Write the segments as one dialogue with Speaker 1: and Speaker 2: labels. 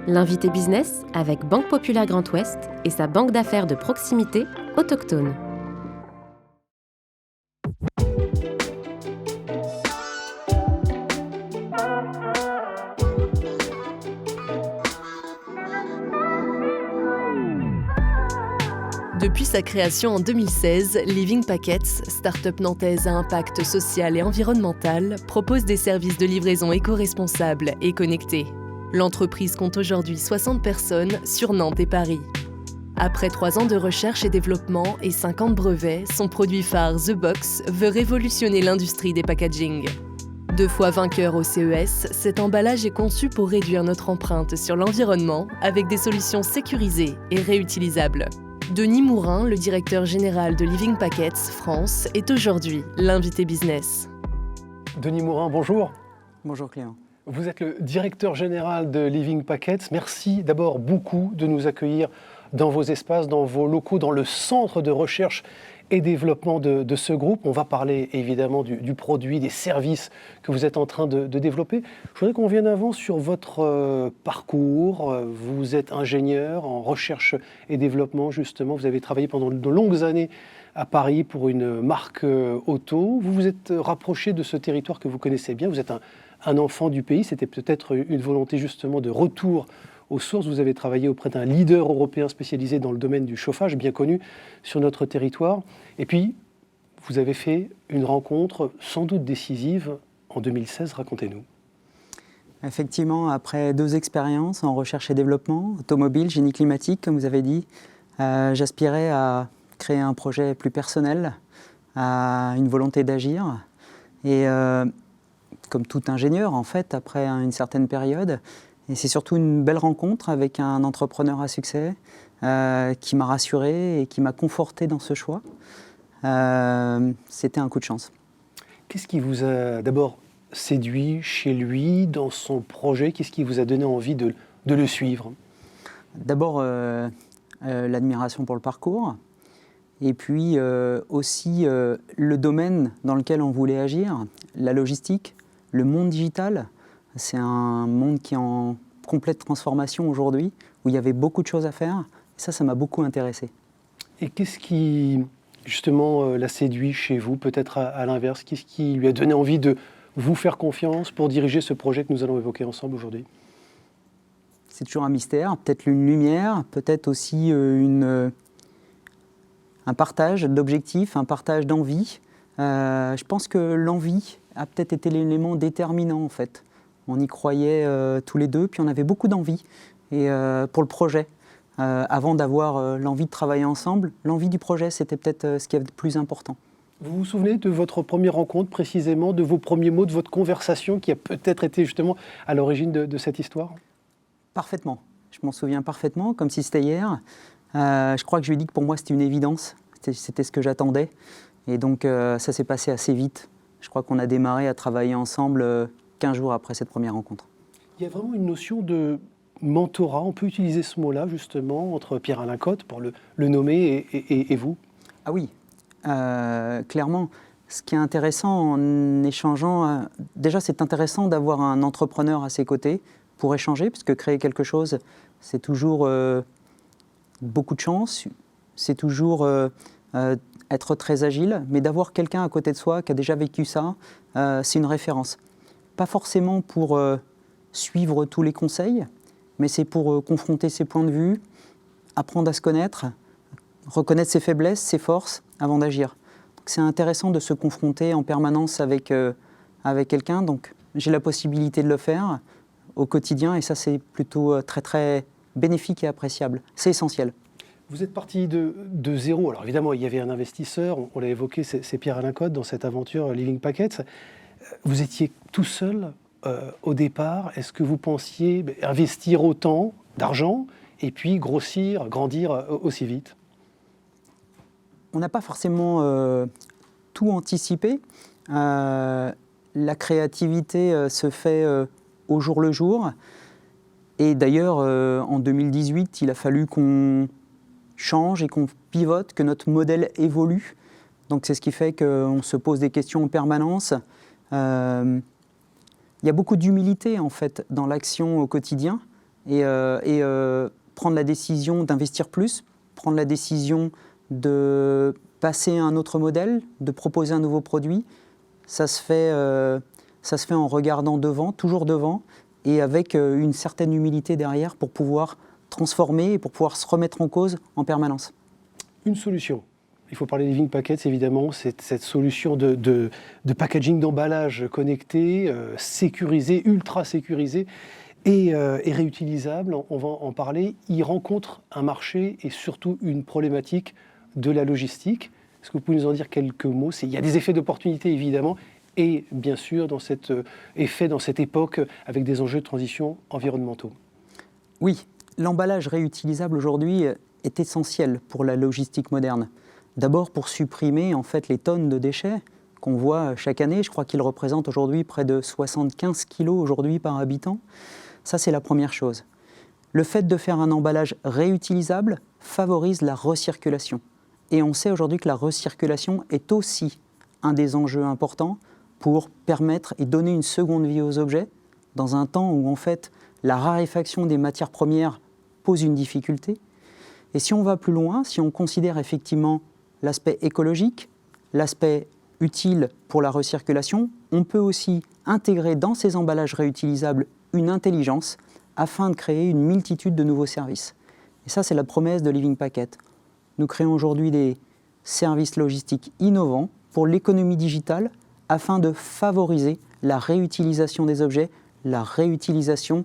Speaker 1: L'invité business avec Banque Populaire Grand Ouest et sa banque d'affaires de proximité autochtone.
Speaker 2: Depuis sa création en 2016, Living Packets, start-up nantaise à impact social et environnemental, propose des services de livraison éco-responsables et connectés. L'entreprise compte aujourd'hui 60 personnes sur Nantes et Paris. Après 3 ans de recherche et développement et 50 brevets, son produit phare The Box veut révolutionner l'industrie des packaging. 2 fois vainqueur au CES, cet emballage est conçu pour réduire notre empreinte sur l'environnement avec des solutions sécurisées et réutilisables. Denis Mourin, le directeur général de Living Packets France, est aujourd'hui l'invité business.
Speaker 3: Denis Mourin, bonjour.
Speaker 4: Bonjour Clément.
Speaker 3: Vous êtes le directeur général de Living Packets. Merci d'abord beaucoup de nous accueillir dans vos espaces, dans vos locaux, dans le centre de recherche et développement de ce groupe. On va parler évidemment du produit, des services que vous êtes en train de développer. Je voudrais qu'on vienne avant sur votre parcours. Vous êtes ingénieur en recherche et développement, justement. Vous avez travaillé pendant de longues années à Paris pour une marque auto. Vous vous êtes rapproché de ce territoire que vous connaissez bien. Vous êtes un enfant du pays. C'était peut-être une volonté justement de retour aux sources. Vous avez travaillé auprès d'un leader européen spécialisé dans le domaine du chauffage, bien connu sur notre territoire. Et puis, vous avez fait une rencontre sans doute décisive en 2016. Racontez-nous.
Speaker 4: Effectivement, après 2 expériences en recherche et développement, automobile, génie climatique, comme vous avez dit, j'aspirais à créer un projet plus personnel, à une volonté d'agir. Et comme tout ingénieur, en fait, après une certaine période, et c'est surtout une belle rencontre avec un entrepreneur à succès qui m'a rassuré et qui m'a conforté dans ce choix. C'était un coup de chance.
Speaker 3: Qu'est-ce qui vous a d'abord séduit chez lui, dans son projet? Qu'est-ce qui vous a donné envie de le suivre?
Speaker 4: D'abord, l'admiration pour le parcours. Et puis aussi le domaine dans lequel on voulait agir, la logistique, le monde digital. C'est un monde qui est en complète transformation aujourd'hui, où il y avait beaucoup de choses à faire. Et ça m'a beaucoup intéressé.
Speaker 3: Et qu'est-ce qui, justement, l'a séduit chez vous, peut-être à l'inverse? Qu'est-ce qui lui a donné envie de vous faire confiance pour diriger ce projet que nous allons évoquer ensemble aujourd'hui?
Speaker 4: C'est toujours un mystère, peut-être une lumière, peut-être aussi un partage d'objectifs, un partage d'envie. Je pense que l'envie a peut-être été l'élément déterminant, en fait. On y croyait tous les deux, puis on avait beaucoup d'envie pour le projet. Avant d'avoir l'envie de travailler ensemble, l'envie du projet, c'était peut-être ce qui est le plus important.
Speaker 3: Vous vous souvenez de votre première rencontre, précisément, de vos premiers mots, de votre conversation qui a peut-être été justement à l'origine de cette histoire?
Speaker 4: Parfaitement. Je m'en souviens parfaitement, comme si c'était hier. Je crois que je lui ai dit que pour moi, c'était une évidence. C'était ce que j'attendais. Et donc, ça s'est passé assez vite. Je crois qu'on a démarré à travailler ensemble 15 jours après cette première rencontre.
Speaker 3: Il y a vraiment une notion de mentorat, on peut utiliser ce mot-là justement, entre Pierre-Alain Cotte, pour le nommer, et vous?
Speaker 4: Ah oui, clairement. Ce qui est intéressant en échangeant, déjà c'est intéressant d'avoir un entrepreneur à ses côtés pour échanger, parce que créer quelque chose, c'est toujours beaucoup de chance, c'est toujours être très agile, mais d'avoir quelqu'un à côté de soi qui a déjà vécu ça, c'est une référence. Pas forcément pour suivre tous les conseils, mais c'est pour confronter ses points de vue, apprendre à se connaître, reconnaître ses faiblesses, ses forces, avant d'agir. Donc c'est intéressant de se confronter en permanence avec quelqu'un, donc j'ai la possibilité de le faire au quotidien, et ça c'est plutôt très très bénéfique et appréciable. C'est essentiel.
Speaker 3: Vous êtes parti de zéro. Alors évidemment, il y avait un investisseur, on l'a évoqué, c'est Pierre-Alain Cotte dans cette aventure Living Packets. Vous étiez tout seul au départ. Est-ce que vous pensiez investir autant d'argent et puis grossir, grandir aussi vite?
Speaker 4: On n'a pas forcément tout anticipé. La créativité se fait au jour le jour. Et d'ailleurs, en 2018, il a fallu qu'on change et qu'on pivote, que notre modèle évolue. Donc c'est ce qui fait qu'on se pose des questions en permanence. Il y a beaucoup d'humilité en fait dans l'action au quotidien. prendre la décision d'investir plus, prendre la décision de passer à un autre modèle, de proposer un nouveau produit, ça se fait en regardant devant, toujours devant, et avec une certaine humilité derrière pour pouvoir transformer et pour pouvoir se remettre en cause en permanence.
Speaker 3: Une solution. Il faut parler Living Packets, évidemment, c'est cette solution de packaging, d'emballage connecté, sécurisé, ultra sécurisé et réutilisable. On va en parler. Il rencontre un marché et surtout une problématique de la logistique. Est-ce que vous pouvez nous en dire quelques mots? Il y a des effets d'opportunité, évidemment, et bien sûr, dans cette époque, avec des enjeux de transition environnementaux.
Speaker 4: Oui, l'emballage réutilisable aujourd'hui est essentiel pour la logistique moderne. D'abord pour supprimer en fait les tonnes de déchets qu'on voit chaque année. Je crois qu'ils représentent aujourd'hui près de 75 kilos aujourd'hui par habitant. Ça, c'est la première chose. Le fait de faire un emballage réutilisable favorise la recirculation. Et on sait aujourd'hui que la recirculation est aussi un des enjeux importants pour permettre et donner une seconde vie aux objets dans un temps où en fait la raréfaction des matières premières pose une difficulté. Et si on va plus loin, si on considère effectivement l'aspect écologique, l'aspect utile pour la recirculation, on peut aussi intégrer dans ces emballages réutilisables une intelligence afin de créer une multitude de nouveaux services. Et ça, c'est la promesse de Living Packet. Nous créons aujourd'hui des services logistiques innovants pour l'économie digitale afin de favoriser la réutilisation des objets, la réutilisation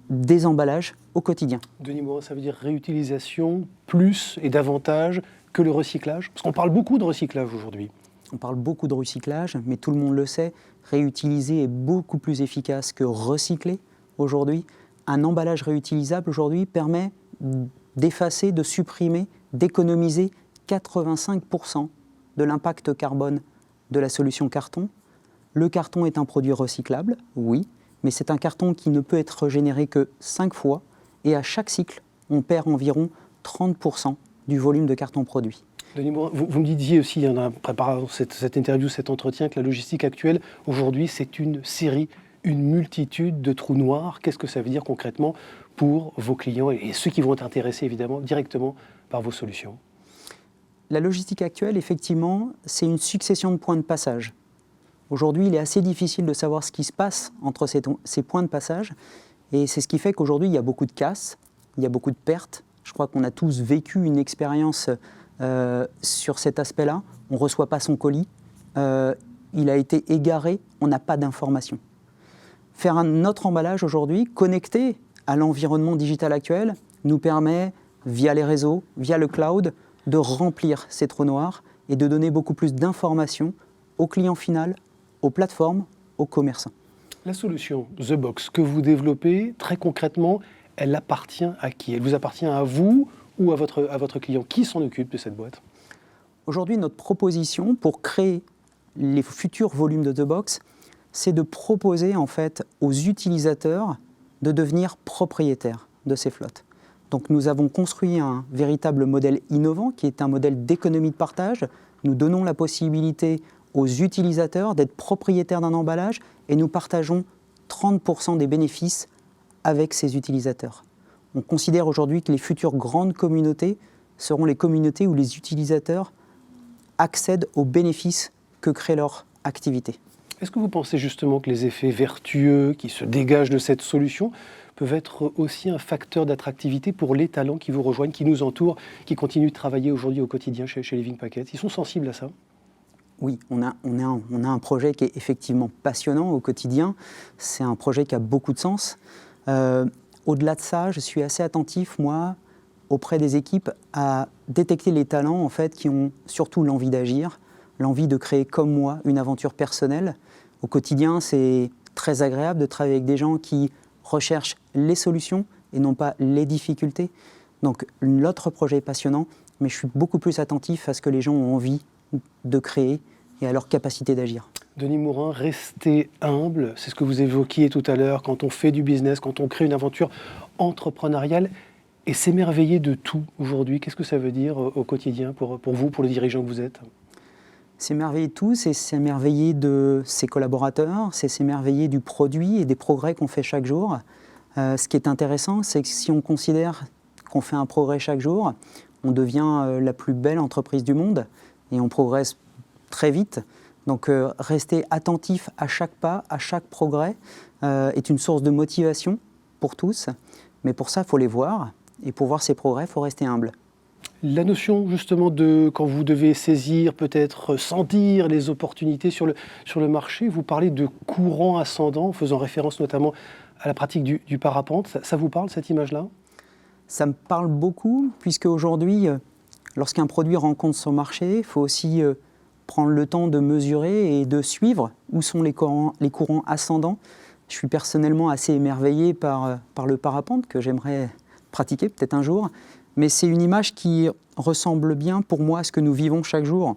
Speaker 4: des emballages au quotidien.
Speaker 3: Denis Morin, ça veut dire réutilisation plus et davantage que le recyclage? Parce qu'on parle beaucoup de recyclage aujourd'hui.
Speaker 4: On parle beaucoup de recyclage, mais tout le monde le sait, réutiliser est beaucoup plus efficace que recycler aujourd'hui. Un emballage réutilisable aujourd'hui permet d'effacer, de supprimer, d'économiser 85% de l'impact carbone de la solution carton. Le carton est un produit recyclable, oui, mais c'est un carton qui ne peut être régénéré que 5 fois, et à chaque cycle, on perd environ 30% du volume de carton produit.
Speaker 3: Denis Morin, vous me disiez aussi, en préparant cette interview, cet entretien, que la logistique actuelle, aujourd'hui, c'est une série, une multitude de trous noirs. Qu'est-ce que ça veut dire concrètement pour vos clients et ceux qui vont être intéressés, évidemment, directement par vos solutions?
Speaker 4: La logistique actuelle, effectivement, c'est une succession de points de passage. Aujourd'hui, il est assez difficile de savoir ce qui se passe entre ces points de passage. Et c'est ce qui fait qu'aujourd'hui, il y a beaucoup de casses, il y a beaucoup de pertes. Je crois qu'on a tous vécu une expérience sur cet aspect-là. On ne reçoit pas son colis, il a été égaré, on n'a pas d'informations. Faire un autre emballage aujourd'hui, connecté à l'environnement digital actuel, nous permet, via les réseaux, via le cloud, de remplir ces trous noirs et de donner beaucoup plus d'informations au client final, aux plateformes, aux commerçants.
Speaker 3: La solution The Box que vous développez, très concrètement, elle appartient à qui? Elle vous appartient à vous ou à votre client? Qui s'en occupe de cette boîte?
Speaker 4: Aujourd'hui, notre proposition pour créer les futurs volumes de The Box, c'est de proposer en fait aux utilisateurs de devenir propriétaires de ces flottes. Donc nous avons construit un véritable modèle innovant qui est un modèle d'économie de partage. Nous donnons la possibilité aux utilisateurs d'être propriétaires d'un emballage et nous partageons 30% des bénéfices avec ces utilisateurs. On considère aujourd'hui que les futures grandes communautés seront les communautés où les utilisateurs accèdent aux bénéfices que crée leur activité.
Speaker 3: Est-ce que vous pensez justement que les effets vertueux qui se dégagent de cette solution peuvent être aussi un facteur d'attractivité pour les talents qui vous rejoignent, qui nous entourent, qui continuent de travailler aujourd'hui au quotidien chez Living Packets? Ils sont sensibles à ça?
Speaker 4: Oui, on a un projet qui est effectivement passionnant au quotidien. C'est un projet qui a beaucoup de sens. Au-delà de ça, je suis assez attentif, moi, auprès des équipes, à détecter les talents en fait, qui ont surtout l'envie d'agir, l'envie de créer comme moi une aventure personnelle. Au quotidien, c'est très agréable de travailler avec des gens qui recherchent les solutions et non pas les difficultés. Donc l'autre projet est passionnant, mais je suis beaucoup plus attentif à ce que les gens ont envie de créer et à leur capacité d'agir.
Speaker 3: Denis Morin, restez humble, c'est ce que vous évoquiez tout à l'heure, quand on fait du business, quand on crée une aventure entrepreneuriale, et s'émerveiller de tout aujourd'hui. Qu'est-ce que ça veut dire au quotidien pour vous, pour le dirigeant que vous êtes?
Speaker 4: S'émerveiller de tout, c'est s'émerveiller de ses collaborateurs, c'est s'émerveiller du produit et des progrès qu'on fait chaque jour. Ce qui est intéressant, c'est que si on considère qu'on fait un progrès chaque jour, on devient la plus belle entreprise du monde et on progresse très vite. Donc rester attentif à chaque pas, à chaque progrès est une source de motivation pour tous. Mais pour ça, il faut les voir. Et pour voir ces progrès, il faut rester humble.
Speaker 3: La notion justement de quand vous devez saisir, peut-être sentir les opportunités sur le marché, vous parlez de courant ascendant, faisant référence notamment à la pratique du parapente. Ça vous parle, cette image-là ?
Speaker 4: Ça me parle beaucoup, puisque aujourd'hui, lorsqu'un produit rencontre son marché, il faut aussi prendre le temps de mesurer et de suivre où sont les courants ascendants. Je suis personnellement assez émerveillé par le parapente, que j'aimerais pratiquer peut-être un jour. Mais c'est une image qui ressemble bien pour moi à ce que nous vivons chaque jour.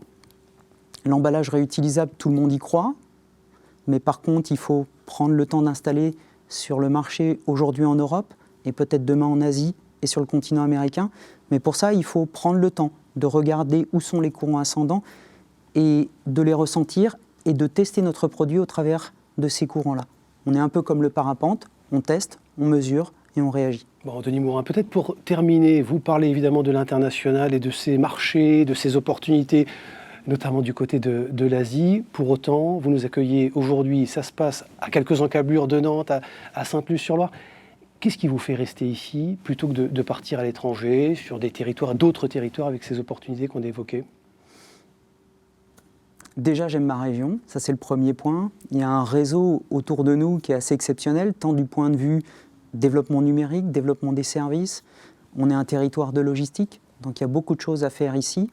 Speaker 4: L'emballage réutilisable, tout le monde y croit. Mais par contre, il faut prendre le temps d'installer sur le marché aujourd'hui en Europe et peut-être demain en Asie et sur le continent américain. Mais pour ça, il faut prendre le temps de regarder où sont les courants ascendants et de les ressentir et de tester notre produit au travers de ces courants-là. On est un peu comme le parapente, on teste, on mesure et on réagit.
Speaker 3: Bon, Denis Mourin, peut-être pour terminer, vous parlez évidemment de l'international et de ces marchés, de ces opportunités, notamment du côté de l'Asie. Pour autant, vous nous accueillez aujourd'hui, ça se passe à quelques encablures de Nantes, à Sainte-Luce-sur-Loire. Qu'est-ce qui vous fait rester ici plutôt que de partir à l'étranger, sur des territoires, d'autres territoires avec ces opportunités qu'on a évoquées ?
Speaker 4: Déjà, j'aime ma région, ça c'est le premier point. Il y a un réseau autour de nous qui est assez exceptionnel, tant du point de vue développement numérique, développement des services. On est un territoire de logistique, donc il y a beaucoup de choses à faire ici.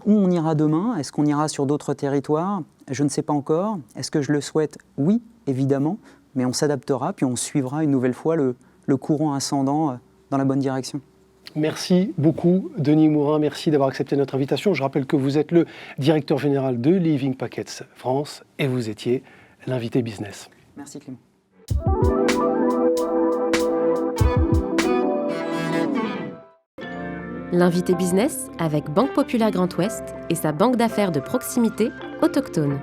Speaker 4: Où on ira demain ? Est-ce qu'on ira sur d'autres territoires ? Je ne sais pas encore. Est-ce que je le souhaite ? Oui, évidemment, mais on s'adaptera, puis on suivra une nouvelle fois le courant ascendant dans la bonne direction.
Speaker 3: Merci beaucoup, Denis Mourin. Merci d'avoir accepté notre invitation. Je rappelle que vous êtes le directeur général de Living Packets France et vous étiez l'invité business.
Speaker 4: Merci Clément.
Speaker 1: L'invité business avec Banque Populaire Grand Ouest et sa banque d'affaires de proximité autochtone.